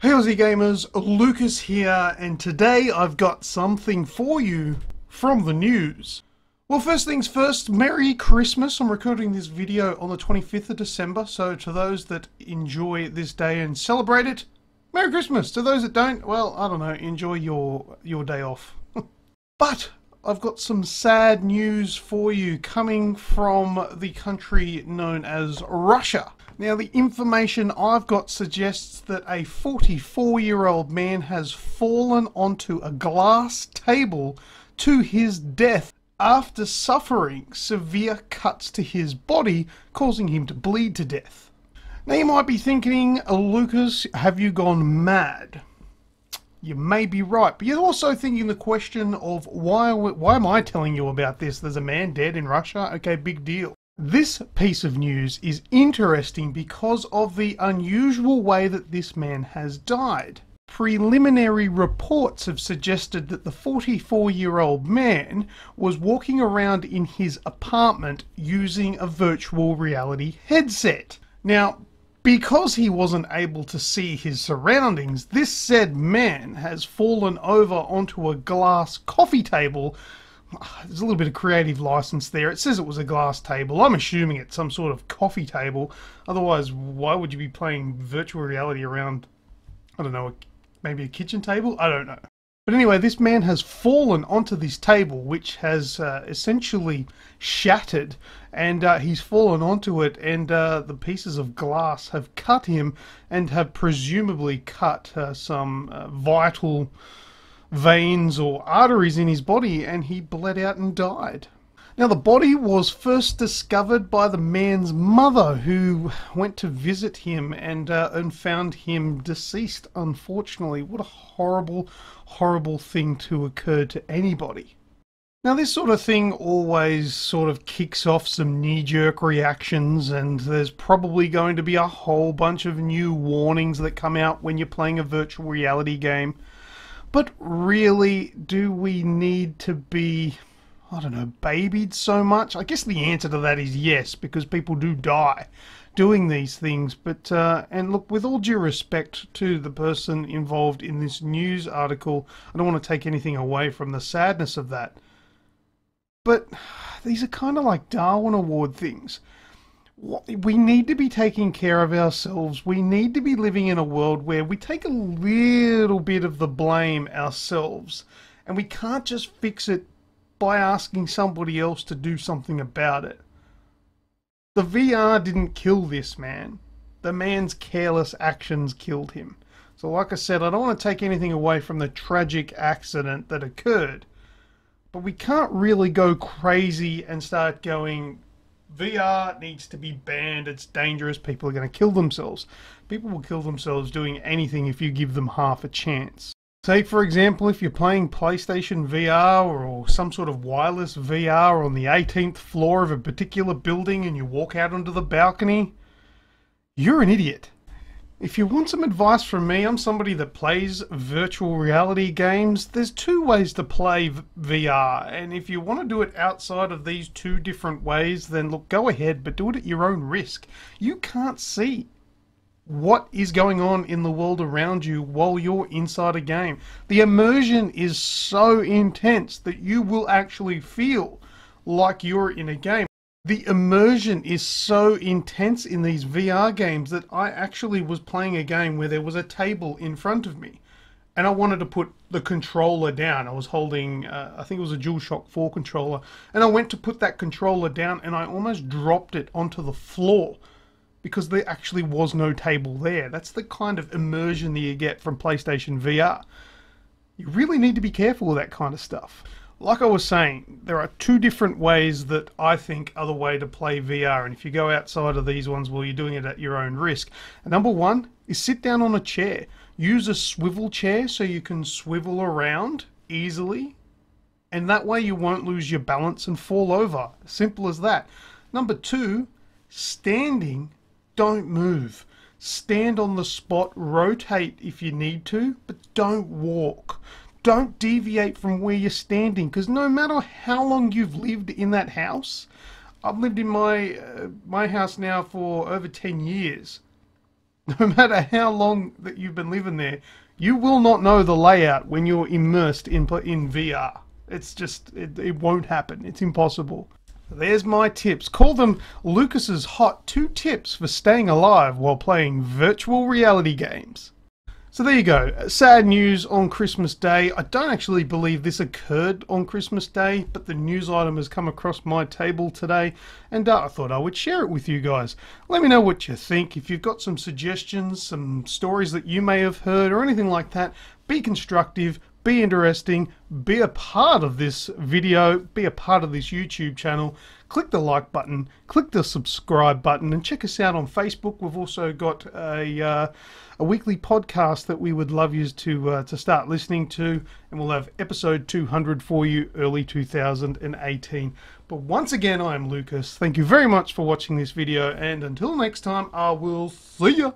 Hey Aussie gamers, Lucas here, and today I've got something for you from the news. Well, first things first, Merry Christmas. I'm recording this video on the 25th of December, so to those that enjoy this day and celebrate it, Merry Christmas. To those that don't, well, I don't know, enjoy your day off. But I've got some sad news for you coming from the country known as Russia. Now, the information I've got suggests that a 44-year-old man has fallen onto a glass table to his death after suffering severe cuts to his body, causing him to bleed to death. Now, you might be thinking, Lucas, have you gone mad? You may be right, but you're also thinking the question of why am I telling you about this? There's a man dead in Russia? Okay, big deal. This piece of news is interesting because of the unusual way that this man has died. Preliminary reports have suggested that the 44-year-old man was walking around in his apartment using a virtual reality headset. Now, because he wasn't able to see his surroundings, this said man has fallen over onto a glass coffee table. There's a little bit of creative license there. It says it was a glass table. I'm assuming it's some sort of coffee table. Otherwise, why would you be playing virtual reality around, I don't know, maybe a kitchen table? I don't know. But anyway, this man has fallen onto this table, which has essentially shattered, and he's fallen onto it, and the pieces of glass have cut him and have presumably cut some vital veins or arteries in his body, and he bled out and died. Now, the body was first discovered by the man's mother, who went to visit him and found him deceased, unfortunately. What a horrible, horrible thing to occur to anybody. Now, this sort of thing always sort of kicks off some knee-jerk reactions, and there's probably going to be a whole bunch of new warnings that come out when you're playing a virtual reality game. But really, do we need to be, I don't know, babied so much? I guess the answer to that is yes, because people do die doing these things. But, and look, with all due respect to the person involved in this news article, I don't want to take anything away from the sadness of that. But these are kind of like Darwin Award things. We need to be taking care of ourselves. We need to be living in a world where we take a little bit of the blame ourselves, and we can't just fix it by asking somebody else to do something about it. The VR didn't kill this man. The man's careless actions killed him. So like I said, I don't want to take anything away from the tragic accident that occurred, but we can't really go crazy and start going, VR needs to be banned, it's dangerous, people are going to kill themselves. People will kill themselves doing anything if you give them half a chance. Say, for example, if you're playing PlayStation VR or some sort of wireless VR on the 18th floor of a particular building and you walk out onto the balcony, you're an idiot. If you want some advice from me, I'm somebody that plays virtual reality games. There's two ways to play VR, and if you want to do it outside of these two different ways, then look, go ahead, but do it at your own risk. You can't see what is going on in the world around you while you're inside a game. The immersion is so intense that you will actually feel like you're in a game. The immersion is so intense in these VR games that I actually was playing a game where there was a table in front of me and I wanted to put the controller down. I was holding, I think it was a DualShock 4 controller, and I went to put that controller down and I almost dropped it onto the floor because there actually was no table there. That's the kind of immersion that you get from PlayStation VR. You really need to be careful with that kind of stuff. Like I was saying, there are two different ways that I think are the way to play VR, and if you go outside of these ones, well, you're doing it at your own risk. And number one is sit down on a chair. Use a swivel chair so you can swivel around easily, and that way you won't lose your balance and fall over. Simple as that. Number two, standing, don't move. Stand on the spot, rotate if you need to, but don't walk. Don't deviate from where you're standing, because no matter how long you've lived in that house, I've lived in my house now for over 10 years. No matter how long that you've been living there, you will not know the layout when you're immersed in VR. It's just, it won't happen. It's impossible. There's my tips. Call them Lucas's hot 2 tips for staying alive while playing virtual reality games. So there you go. Sad news on Christmas Day. I don't actually believe this occurred on Christmas Day, but the news item has come across my table today, and I thought I would share it with you guys. Let me know what you think. If you've got some suggestions, some stories that you may have heard, or anything like that, be constructive, be interesting, be a part of this video, be a part of this YouTube channel. Click the like button, click the subscribe button, and check us out on Facebook. We've also got a weekly podcast that we would love you to start listening to, and we'll have episode 200 for you early 2018. But once again, I am Lucas. Thank you very much for watching this video, and until next time, I will see ya.